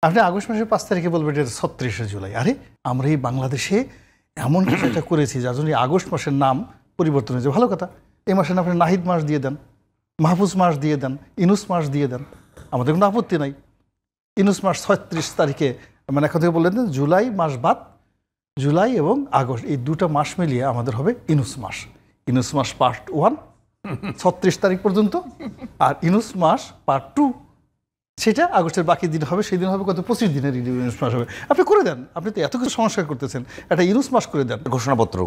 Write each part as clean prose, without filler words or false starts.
আপনি আগস্ট মাসের 5 তারিখে বলবেন এটা 36শে জুলাই। আরে আমরা এই বাংলাদেশে এমন কিছু একটা করেছি যার জন্য আগস্ট মাসের নাম পরিবর্তন হয়েছে। ভালো কথা, এই মাসের নাম আপনি নাহিদ মাস দিয়ে দেন, মাহফুজ মাস দিয়ে দেন, ইনুস মাস দিয়ে দেন, আমাদের কোনো আপত্তি নাই। ইনুস মাস 36 তারিখে, মানে এখন থেকে বললেন জুলাই মাস বাদ, জুলাই এবং আগস্ট এই দুটো মাস মিলিয়ে আমাদের হবে ইনুস মাস। ইনুস মাস পার্ট 1 36 তারিখ পর্যন্ত, আর ইনুস মাস পার্ট 2 সেটা আগস্টের বাকি দিন হবে, সেই দিন হবে কত 25 দিনের ইনুস মাস হবে। আপনি করে দেন, আপনি তো এত কিছু সংস্কার করতেছেন, একটা ইনুস মাস করে দেন। ঘোষণাপত্র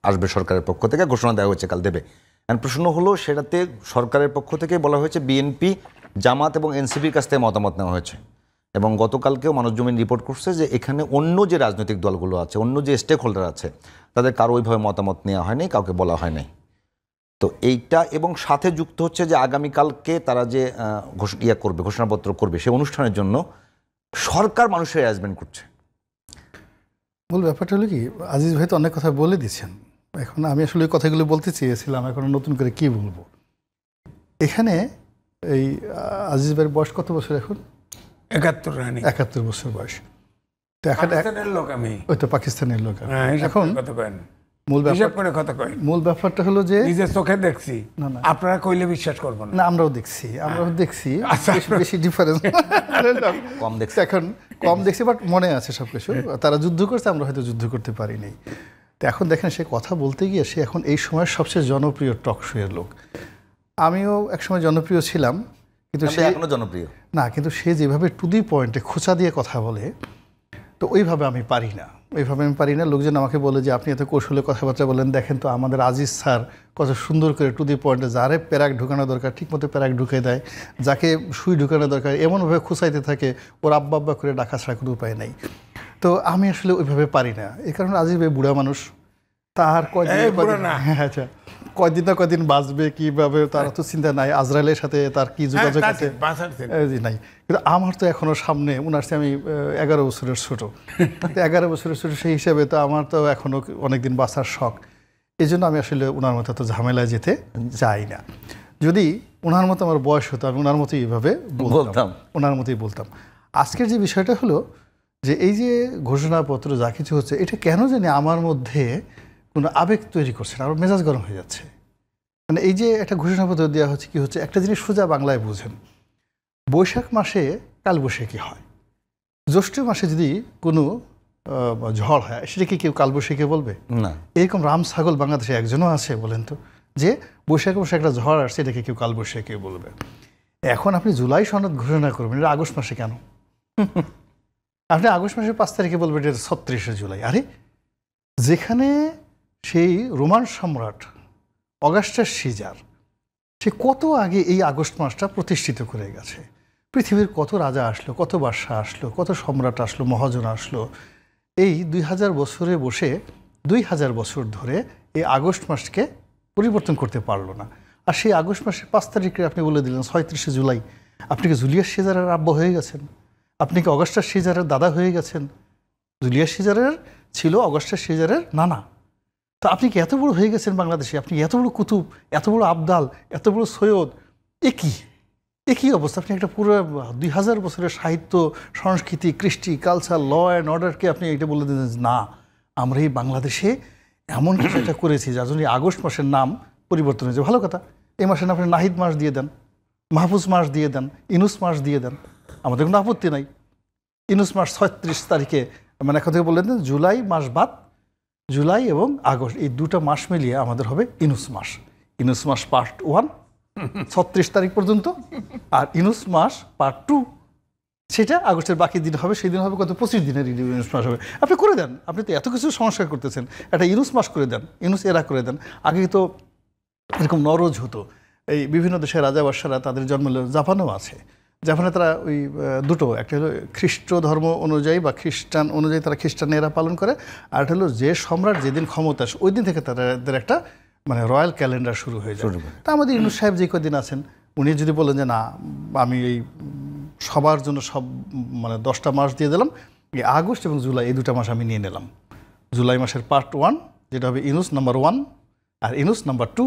আসবে সরকারের পক্ষ থেকে, ঘোষণা দেওয়া হয়েছে কাল দেবে। প্রশ্ন হলো সেটাতে সরকারের পক্ষ থেকে বলা হয়েছে বিএনপি, জামাত এবং এনসিপির কাছ থেকে মতামত নেওয়া হয়েছে, এবং গতকালকেও মানবজমিন রিপোর্ট করছে যে এখানে অন্য যে রাজনৈতিক দলগুলো আছে, অন্য যে স্টেক হোল্ডার আছে, তাদের কারো ওইভাবে মতামত নেওয়া হয়নি, কাউকে বলা হয় নাই। তো এইটা এবং সাথে যুক্ত হচ্ছে যে আগামীকালকে তারা যে করবে, ঘোষণাপত্র করবে, সেই অনুষ্ঠানের জন্য সরকার মানুষের অ্যারেঞ্জমেন্ট করছে। মূল ব্যাপারটা হলো কি, আজিজ ভাই তো অনেক কথা বলে দিচ্ছেন, এখন আমি আসলে ওই কথাগুলো বলতে চেয়েছিলাম, এখন নতুন করে কি বলবো। এখানে এই আজিজ ভাইয়ের বয়স কত বছর এখন? 71 বছর বয়স। তো এখন ওই তো পাকিস্তানের লোক। এখন মূল ব্যাপারটা হলো যে নিজের চোখে দেখছি, আপনারা কইলে বিশ্বাস করবো না। আমরাও দেখছি বেশি ডিফারেন্স কম দেখছি, এখন কম দেখছি, বাট মনে আছে সবকিছু। তারা যুদ্ধ করছে, আমরা হয়তো যুদ্ধ করতে পারিনি। তো এখন দেখেন, সে কথা বলতে গিয়ে সে এখন এই সময়ের সবচেয়ে জনপ্রিয় টক শো এর লোক। আমিও একসময় জনপ্রিয় ছিলাম, কিন্তু সে এখনো জনপ্রিয় না, কিন্তু সে যেভাবে টু দি পয়েন্টে খোঁচা দিয়ে কথা বলে, তো ওইভাবে আমি পারি না, লোকজন আমাকে বলে যে আপনি এত কৌশলে কথাবার্তা বলেন, দেখেন তো আমাদের আজিজ স্যার কত সুন্দর করে টু দি পয়েন্টে, যারে প্যারাক ঢুকানো দরকার ঠিকমতো প্যারাক ঢুকে দেয়, যাকে সুই ঢুকানো দরকার এমনভাবে খুঁচাইতে থাকে, ওর আব্বা আব্বা করে ডাকা ছাড়া কোনো উপায় নেই। তো আমি আসলে ওইভাবে পারি না। এই কারণে আজিজ ভাই বুড়া মানুষ, তার কয়দিন বাঁচবে কিভাবে তার তো চিন্তা নাই, আজরাইলের সাথে তার কি যোগাযোগ আছে নাই। কিন্তু আমার তো এখনো সামনে, উনার চেয়ে আমি 11 বছরের ছোট, 11 বছরের ছোট, সেই হিসাবে তো আমার তো এখনো অনেকদিন বাঁচার শখ। এই জন্য আমি আসলে ওনার মতো তো ঝামেলায় যেতে চাই না। যদি ওনার মতো আমার বয়স হতো, আমি ওনার মতোই এইভাবে বলতাম। আজকের যে বিষয়টা হলো যে এই যে ঘোষণাপত্র যা কিছু হচ্ছে, এটা কেন জানি আমার মধ্যে কোনো আবেগ তৈরি করছে না, আমার মেজাজ গরম হয়ে যাচ্ছে। মানে এই যে একটা ঘোষণাপত্র দেওয়া হচ্ছে, কি হচ্ছে, একটা জিনিস সোজা বাংলায় বুঝেন, বৈশাখ মাসে কালবৈশাখী হয়, জ্যৈষ্ঠ মাসে যদি কোনো ঝড় হয়, সেটাকে কেউ কালবৈশাখী বলবে না। এরকম রাম ছাগল বাংলাদেশে একজনও আছে বলেন তো, যে বৈশাখ মাসে একটা ঝড় আসছে, এটাকে কেউ কালবৈশাখী বলবে। এখন আপনি জুলাই সনদ ঘোষণা করবেন, এটা আগস্ট মাসে কেন? আপনি আগস্ট মাসের 5 তারিখে বলবেন এটা 36শে জুলাই। আরে যেখানে সেই রোমান সম্রাট অগাস্টাস সিজার, সে কত আগে এই আগস্ট মাসটা প্রতিষ্ঠিত করে গেছে। পৃথিবীর কত রাজা আসলো, কত বাদশাহ আসলো, কত সম্রাট আসলো, মহাজন আসলো, এই 2000 বছরে বসে 2000 বছর ধরে এই আগস্ট মাসকে পরিবর্তন করতে পারলো না। আর সেই আগস্ট মাসের 5 তারিখে আপনি বলে দিলেন 36শে জুলাই। আপনি কি জুলিয়াস সিজারের আব্বা হয়ে গেছেন? আপনি কি অগাস্টাস সিজারের দাদা হয়ে গেছেন? জুলিয়াস সিজারের ছিল অগাস্টাস সিজারের নানা। তো আপনি কি এত বড় হয়ে গেছেন বাংলাদেশে? আপনি এত বড় কুতুব, এত বড় আবদাল, এত বড় সৈয়দ, একই অবস্থা। আপনি একটা পুরো 2000 বছরের সাহিত্য, সংস্কৃতি, কৃষ্টি, কালচার, ল অ্যান্ড অর্ডারকে আপনি এটা বলে দিলেন না, আমরা এই বাংলাদেশে এমন কিছু একটা করেছি যার জন্য আগস্ট মাসের নাম পরিবর্তন হয়েছে। ভালো কথা, এই মাসের নাম আপনি নাহিদ মাস দিয়ে দেন, মাহফুজ মাস দিয়ে দেন, ইনুস মাস দিয়ে দেন, আমাদের কোনো আপত্তি নাই। ইনুস মাস 36 তারিখে, মানে এখন থেকে বললেন জুলাই মাস বাদ, জুলাই এবং আগস্ট এই দুটো মাস মিলিয়ে আমাদের হবে ইনুস মাস। ইনুস মাস পার্ট 1 36 তারিখ পর্যন্ত, আর ইনুস মাস পার্ট 2 সেটা আগস্টের বাকি দিন হবে, সেই দিন হবে কত 25 দিনের ইনুস মাস হবে। আপনি করে দেন, আপনি তো এত কিছু সংস্কার করতেছেন, একটা ইনুস মাস করে দেন, ইনুস এরা করে দেন। আগে তো এরকম নরজ হতো, এই বিভিন্ন দেশের রাজা বাদশারা তাদের জন্ম, জাপানেও আছে, জাপানে তারা ওই দুটো, একটা হলো খ্রিস্ট ধর্ম অনুযায়ী বা খ্রিস্টান অনুযায়ী তারা খ্রিস্টানেরা পালন করে, আর একটা হলো যে সম্রাট যেদিন ক্ষমতা আসে ওই দিন থেকে তাদের একটা মানে রয়্যাল ক্যালেন্ডার শুরু হয়ে যায়। তা আমাদের ইউনুস সাহেব যে কদিন আছেন, উনি যদি বলেন যে না আমি এই সবার জন্য সব মানে 10টা মাস দিয়ে দিলাম, এই আগস্ট এবং জুলাই এই 2টা মাস আমি নিয়ে নিলাম। জুলাই মাসের পার্ট 1 যেটা হবে ইনুস নাম্বার 1 আর ইনুস নাম্বার 2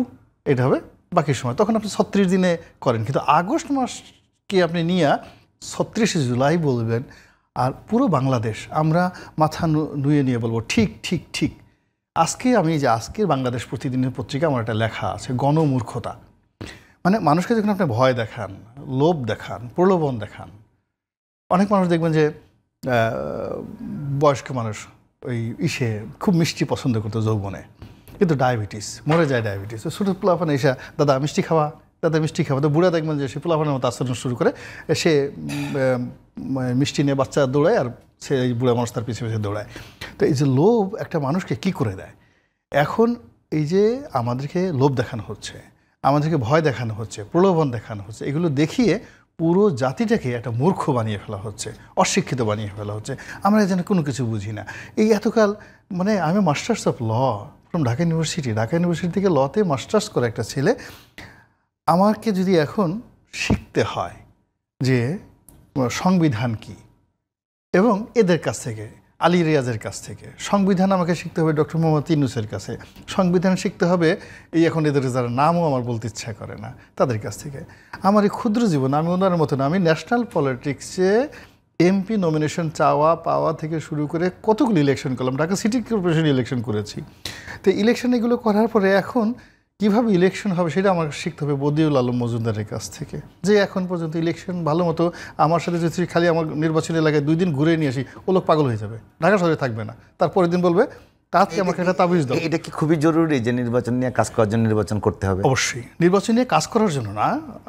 এটা হবে বাকি সময়, তখন আপনি 36 দিনে করেন। কিন্তু আগস্ট মাস কি আপনি নিয়ে 36 জুলাই বলবেন, আর পুরো বাংলাদেশ আমরা মাথা নুয়ে নিয়ে বলবো ঠিক ঠিক ঠিক। আজকে আমি যে আজকের বাংলাদেশ প্রতিদিনের পত্রিকা আমার একটা লেখা আছে, গণমূর্খতা। মানে মানুষকে যখন আপনি ভয় দেখান, লোভ দেখান, প্রলোভন দেখান, অনেক মানুষ দেখবেন যে বয়স্ক মানুষ ওই খুব মিষ্টি পছন্দ করতো যৌবনে, কিন্তু ডায়াবেটিস, মরে যায় ডায়াবেটিস। ছোটো পোলাপানে এসে দাদা মিষ্টি খাওয়া, দাদা মিষ্টি খাওয়া, তো বুড়া দেখবেন যে সে পোলাপানের মতো আচরণ শুরু করে, সে মিষ্টি নিয়ে বাচ্চা দৌড়ায় আর সে এই বুড়া মানুষ তার পিছিয়ে পিছিয়ে দৌড়ায়। তো এই যে লোভ একটা মানুষকে কি করে দেয়, এখন এই যে আমাদেরকে লোভ দেখানো হচ্ছে, আমাদেরকে ভয় দেখানো হচ্ছে, প্রলোভন দেখানো হচ্ছে, এগুলো দেখিয়ে পুরো জাতিটাকে একটা মূর্খ বানিয়ে ফেলা হচ্ছে, অশিক্ষিত বানিয়ে ফেলা হচ্ছে। আমরা যেন কোনো কিছু বুঝি না। এই এতকাল মানে আমি masters of law from Dhaka university থেকে লতে মাস্টার্স করে একটা ছেলে, আমাকে যদি এখন শিখতে হয় যে সংবিধান কি, এবং এদের কাছ থেকে আলী রিয়াজের কাছ থেকে, সংবিধান আমাকে শিখতে হবে ডক্টর মোহাম্মদ ইউনূসের কাছে, সংবিধান শিখতে হবে এই এখন এদের যারা নামও আমার বলতে ইচ্ছা করে না তাদের কাছ থেকে। আমার এই ক্ষুদ্র জীবন, আমি ওনার মতো না, আমি ন্যাশনাল পলিটিক্সে এমপি নমিনেশন চাওয়া পাওয়া থেকে শুরু করে কতগুলো ইলেকশন করলাম, ঢাকা সিটি কর্পোরেশন ইলেকশন করেছি। তো ইলেকশন এগুলো করার পরে এখন কীভাবে ইলেকশন হবে সেটা আমার শিখতে হবে বদিউল আলম মজুমদারের কাছ থেকে, যে এখন পর্যন্ত ইলেকশন ভালো মতো আমার সাথে যদি খালি আমার নির্বাচনী এলাকায় 2 দিন ঘুরে নিয়ে আসি, ও লোক পাগল হয়ে যাবে, ঢাকা শহরে থাকবে না, তারপরের দিন বলবে তাতে আমাকে একটা তাবিজ দাও। এটা কি খুবই জরুরি যে নির্বাচন নিয়ে কাজ করার জন্য নির্বাচন করতে হবে? অবশ্যই নির্বাচন নিয়ে কাজ করার জন্য না,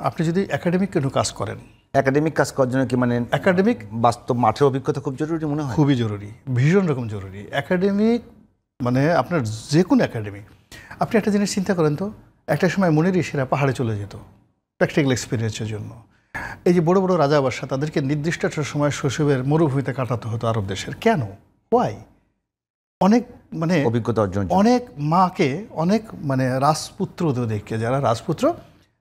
আপনি যদি একাডেমিক কোনো কাজ করেন, একাডেমিক কাজ করার জন্য কি মানে একাডেমিক বাস্তব মাঠের অভিজ্ঞতা খুব জরুরি মনে হয়? খুবই জরুরি, ভীষণ রকম জরুরি। একাডেমিক মানে আপনার যে কোনো একাডেমিক, আপনি একটা জিনিস চিন্তা করেন তো, একটা সময় মনের ইসেরা পাহাড়ে চলে যেত প্র্যাকটিক্যাল এক্সপিরিয়েন্সের জন্য। এই যে বড় বড় রাজা বাদশা, তাদেরকে নির্দিষ্ট একটা সময় শৈশবের মরুভূমিতে কাটাতে হতো আরব দেশের। কেন? হোয়াই? অনেক মানে অভিজ্ঞতা অর্জন, অনেক মাকে, অনেক মানে রাজপুত্রদেরকে, যারা রাজপুত্র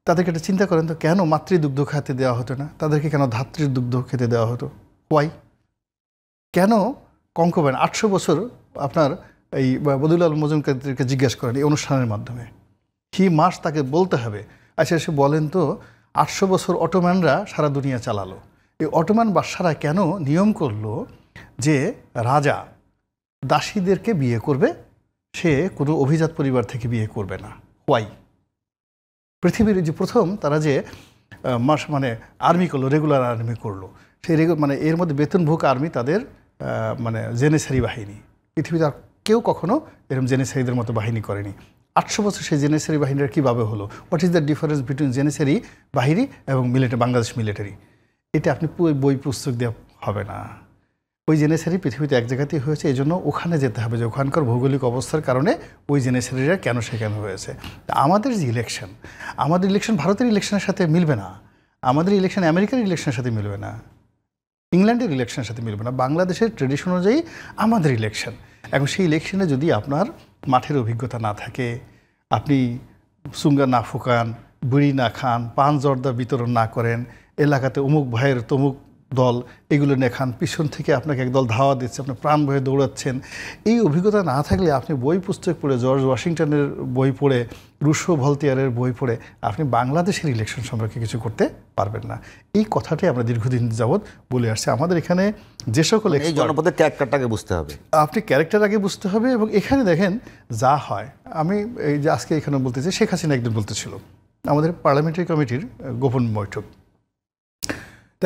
তাদেরকে একটা চিন্তা করেন তো, কেন মাতৃদুগ্ধ খেতে দেওয়া হতো না, তাদেরকে কেন ধাত্রীর দুগ্ধ খেতে দেওয়া হতো? হোয়াই? কেন কঙ্কবেন 800 বছর আপনার এই বদিউল আলম মজুমদারকে জিজ্ঞেস করেন এই অনুষ্ঠানের মাধ্যমে, কি মাস তাকে বলতে হবে। আচ্ছা এসে বলেন তো, 800 বছর অটোম্যানরা সারা দুনিয়া চালালো, এই অটোম্যান বাদশারা কেন নিয়ম করলো যে রাজা দাসীদেরকে বিয়ে করবে, সে কোনো অভিজাত পরিবার থেকে বিয়ে করবে না? হোয়াই? পৃথিবীর যে প্রথম তারা যে মানে আর্মি করলো, রেগুলার আর্মি করলো, সেই মানে এর মধ্যে বেতনভোগ আর্মি তাদের মানে জেনেসারি বাহিনী। পৃথিবীতে আর কেউ কখনো এরকম জেনেসারিদের মতো বাহিনী করেনি। 800 বছর সেই জেনেসারি বাহিনীরা কীভাবে হলো? What is the difference between Janissary বাহিনী এবং বাংলাদেশ মিলিটারি? এটা আপনি বই পুস্তক দিয়ে হবে না। ওই জেনেসারি পৃথিবীতে এক জায়গাতেই হয়েছে, এই জন্য ওখানে যেতে হবে যে ওখানকার ভৌগোলিক অবস্থার কারণে ওই জেনেসারিরা কেন সেখানে হয়েছে। আমাদের যে ইলেকশন, আমাদের ইলেকশন ভারতের ইলেকশনের সাথে মিলবে না, আমাদের ইলেকশন আমেরিকার ইলেকশনের সাথে মিলবে না, ইংল্যান্ডের ইলেকশনের সাথে মিলবে না। বাংলাদেশের ট্রেডিশন অনুযায়ী আমাদের ইলেকশন। এখন সেই ইলেকশনে যদি আপনার মাঠের অভিজ্ঞতা না থাকে, আপনি সুঙ্গা না ফুকান, বুড়ি না খান, পান জর্দা বিতরণ না করেন, এলাকাতে অমুক ভাইয়ের তমুক দল এগুলো নেখান, পিছন থেকে আপনাকে একদল ধাওয়া দিচ্ছে, আপনি প্রাণ ভয়ে দৌড়াচ্ছেন, এই অভিজ্ঞতা না থাকলে আপনি বই পুস্তক পড়ে, জর্জ ওয়াশিংটনের বই পড়ে, রুশো ভলতিয়ারের বই পড়ে আপনি বাংলাদেশের ইলেকশন সম্পর্কে কিছু করতে পারবেন না। এই কথাটাই আমরা দীর্ঘদিন যাবৎ বলে আসছি। আমাদের এখানে যে সকল জনপদের ক্যারেক্টারটাকে বুঝতে হবে, আপনি ক্যারেক্টার আগে বুঝতে হবে। এবং এখানে দেখেন যা হয়, আমি এই যে আজকে এখানে বলতেছি, শেখ হাসিনা একদিন বলতেছিল আমাদের পার্লামেন্টারি কমিটির গোপন বৈঠক,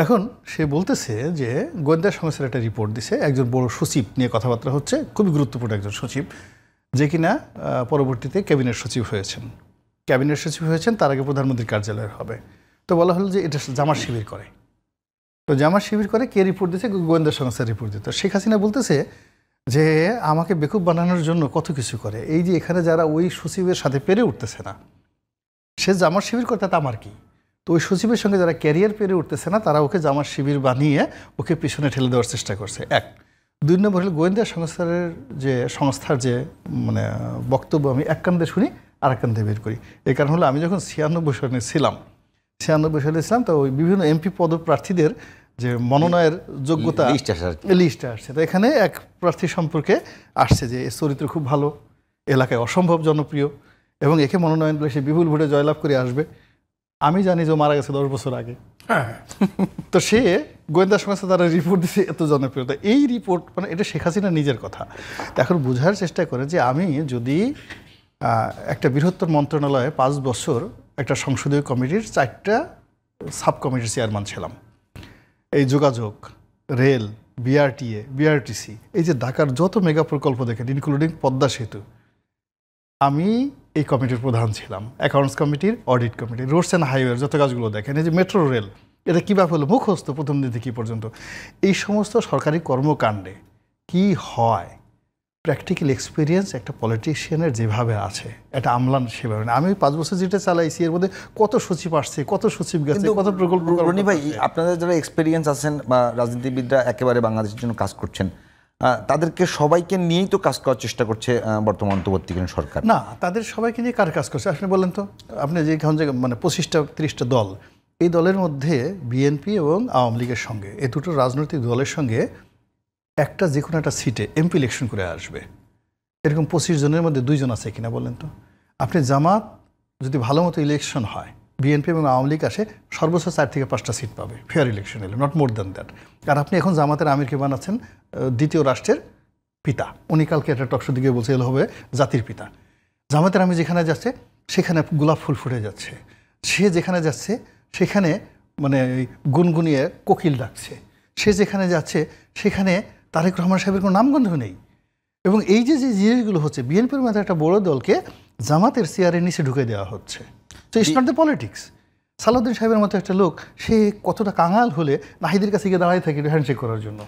এখন সে বলতেছে যে গোয়েন্দা সংস্থার একটা রিপোর্ট দিছে, একজন বড় সচিব নিয়ে কথাবার্তা হচ্ছে, খুবই গুরুত্বপূর্ণ একজন সচিব, যে কিনা পরবর্তীতে ক্যাবিনেট সচিব হয়েছেন, তার আগে প্রধানমন্ত্রীর কার্যালয়ের হবে। তো বলা হলো যে এটা জামাত শিবির করে। তো জামাত শিবির করে কে রিপোর্ট দিচ্ছে? গোয়েন্দা সংস্থার রিপোর্ট দিতে। শেখ হাসিনা বলতেছে যে আমাকে বেকুব বানানোর জন্য কত কিছু করে, এই যে এখানে যারা ওই সচিবের সাথে পেরে উঠতেছে না, সে জামাত শিবির করে, তাতে আমার কি? তো ওই সচিবের সঙ্গে যারা ক্যারিয়ার পেরে উঠতেছে না, তারা ওকে জামাত শিবির বানিয়ে ওকে পিছনে ঠেলে দেওয়ার চেষ্টা করছে। 1 2 নম্বর হলো গোয়েন্দা সংস্থার যে মানে বক্তব্য আমি এক কান্দে শুনি আর এক কান্দে বের করি। এই কারণ হলো আমি যখন 96 সালে ছিলাম, তো ওই বিভিন্ন এমপি পদপ্রার্থীদের যে মনোনয়নের যোগ্যতা লিস্টে আসছে, তো এখানে এক প্রার্থী সম্পর্কে আসছে যে এর চরিত্র খুব ভালো, এলাকায় অসম্ভব জনপ্রিয় এবং একে মনোনয়ন দিলে সে বিপুল ভোটে জয়লাভ করে আসবে। আমি জানি যে মারা গেছে 10 বছর আগে, তো সে গোয়েন্দা সংস্থা তারা রিপোর্ট দিচ্ছে এত জনপ্রিয়তা, এই রিপোর্ট মানে এটা শেখ হাসিনা নিজের কথা। এখন বোঝার চেষ্টা করে যে আমি যদি একটা বৃহত্তর মন্ত্রণালয়ে 5 বছর একটা সংসদীয় কমিটির 4টা সাব কমিটির চেয়ারম্যান ছিলাম, এই যোগাযোগ, রেল, বিআরটিএ, বিআরটিসি, এই যে ঢাকার যত মেগা প্রকল্প দেখেন ইনক্লুডিং পদ্মা সেতু, আমি এই কমিটির প্রধান ছিলাম, অ্যাকাউন্টস কমিটির, অডিট কমিটির, রোডস অ্যান্ড হাইওয়ের যত কাজগুলো দেখেন, এই যে মেট্রো রেল, এটা কীভাবে হলো মুখস্থ প্রথম দিন থেকে কী পর্যন্ত, এই সমস্ত সরকারি কর্মকাণ্ডে কি হয় প্র্যাকটিক্যাল এক্সপিরিয়েন্স একটা পলিটিশিয়ানের যেভাবে আছে, এটা আমলান সেভাবে না। আমি 5 বছর যেটা চালাইছি এর মধ্যে কত সচিব আসছে, কত সচিব গেছে, কত প্রকল্প। রনি ভাই, আপনাদের যারা এক্সপিরিয়েন্স আছেন বা রাজনীতিবিদরা একেবারে বাংলাদেশের জন্য কাজ করছেন, তাদেরকে সবাইকে নিয়েই তো কাজ করার চেষ্টা করছে বর্তমান অন্তর্বর্তীকালীন সরকার। না, তাদের সবাইকে নিয়ে কার কাজ করছে আপনি বলেন তো? আপনি যে এখন যে মানে 25টা-30টা দল, এই দলের মধ্যে বিএনপি এবং আওয়ামী লীগের সঙ্গে, এই দুটো রাজনৈতিক দলের সঙ্গে একটা যে কোনো একটা সিটে এমপি ইলেকশন করে আসবে, এরকম 25 জনের মধ্যে 2 জন আছে কিনা বলেন তো? আপনি জামাত যদি ভালো মতো ইলেকশন হয়, বিএনপি এবং আওয়ামী লীগ আসে সর্বোচ্চ 4 থেকে 5টা সিট পাবে ফেয়ার ইলেকশন এলে, নট মোর দ্যান দ্যাট। আর আপনি এখন জামাতের আমিরকে বানাচ্ছেন দ্বিতীয় রাষ্ট্রের পিতা, উনি কালকে একটা টকশো দিকে বলছে এলো হবে জাতির পিতা। জামাতের আমির যেখানে যাচ্ছে সেখানে গোলাপ ফুল ফুটে যাচ্ছে, সে যেখানে যাচ্ছে সেখানে মানে গুনগুনিয়ে কোকিল ডাকছে, সে যেখানে যাচ্ছে সেখানে তারেক রহমান সাহেবের কোনো নামগন্ধ নেই। এবং এই যে যে জিনিসগুলো হচ্ছে, বিএনপির মধ্যে একটা বড় দলকে জামাতের চেয়ারের নিচে ঢুকে দেওয়া হচ্ছে। তো it's not the politics. Salauddin সাহেবের মতো একটা লোক, সে কতটা কাঙাল হলে নাহিদের কাছে গিয়ে দাঁড়ায় থাকে হ্যান্ডশেক করার জন্য।